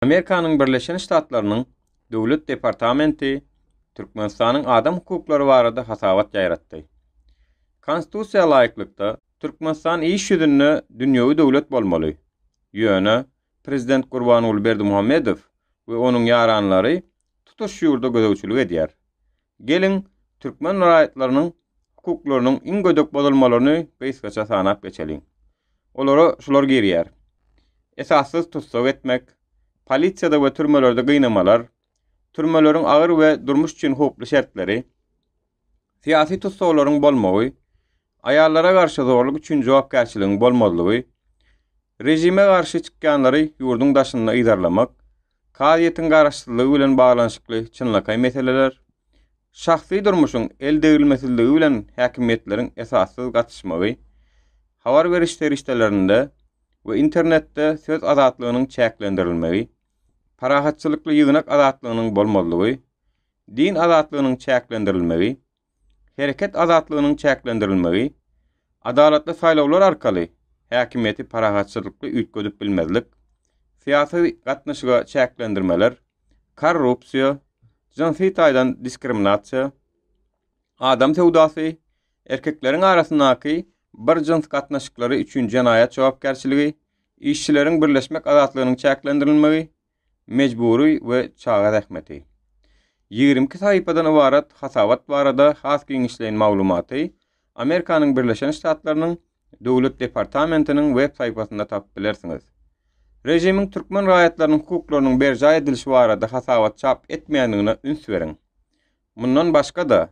Amerikanyň Birleşen Ştatlarynyň Döwlet Departamenti Türkmenistanyň adam hukuklary barada hasabat ýaratdy. Konstitusiýa laýyklykda Türkmenistan iş ýüzünde dünýäwi döwlet bolmaly. Ýöne Prezident Gurbanuly Berdimuhammedow we onuň ýaranlary tutuş ýurda gözegçilik edýär. Gelin türkmen raýatlarynyň hukuklarynyň iň gödek bolmalyny beýsgaça sanap geçelim. Olara şular girýär: esassyz tutsak etmek, polisiýada we türmelerde gynamalar, türmelerin agyr we durmuş üçin hukukly şertleri, siyasi tutsaglaryň bolmagy, ayallara garşy zorluk üçin jogapkärçiligiň bolmalygy, rejime garşy çykkanlary ýurduň daşynda idarlamak, kadiýetiň garaşsyzlygy bilen baglanyşykly çynlakay meseleler, şahsy durmuşyň el degilmesiligi bilen häkimetleriň esassyz gatnaşmagy, habar beriş terişdelerinde we internetde söz azatlygynyň çäklendirilmegi, parahatçylykly ýygynak azatlygynyň bolmalygy, din azatlygynyň çäklendirilmegi, hereket azatlygynyň çäklendirilmegi, adalatly saýlawlar arkaly häkimeti parahatçylykly üýtgedip bilmezlik, siyasi gatnaşyga çäklendirmeler, korrupsiýa, jinsy taýdan diskriminasiýa, adam sewdasy, erkekleriň arasyndaky bir jins gatnaşyklary üçin jenaýat jogapkärçiligi, işçileriň birleşmek azatlygynyň çäklendirilmegi, mecburi we çağa rahmeti. 22 sahypadan ibarat hasabat barada has giňişleýän maglumaty Amerikanyň Birleşen Ştatlarynyň Döwlet Departamentiniň web saýpasynda tapyp bilersiňiz. Rejimiň türkmen raýatlarynyň hukuklarynyň berja edilişi barada hasabat çap etmeýändigine üns beriň. Mundan başga da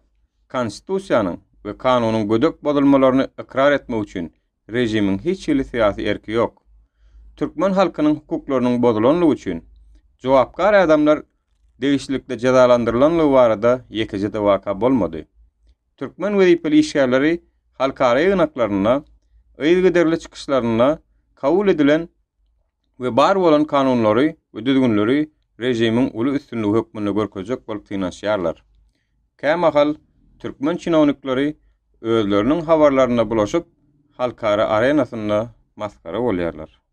konstitusiýanyň we kanunyň gödek bolmalyny ikrar etmek üçin rejimiň hiç ýyly syýasy erki ýok. Türkmen halkynyň hukuklarynyň bozulanlygy üçin jogapkar adamlar degişlikde jazalandyrylanlygy barada ýekiji waka bolmady. Türkmen wezipeli işgärleri halkara ýygynaklaryna, ýygyderli çykyşlaryna kabul edilen we bar bolan kanunlary we düzgünleri rejimiň uly üstünligi hökmüne görkezek bolup finansiýarlar. Kämahal türkmen çynawnyklary özleriniň habarlaryna bulaşyp halkara arenasynda maskara bolýarlar.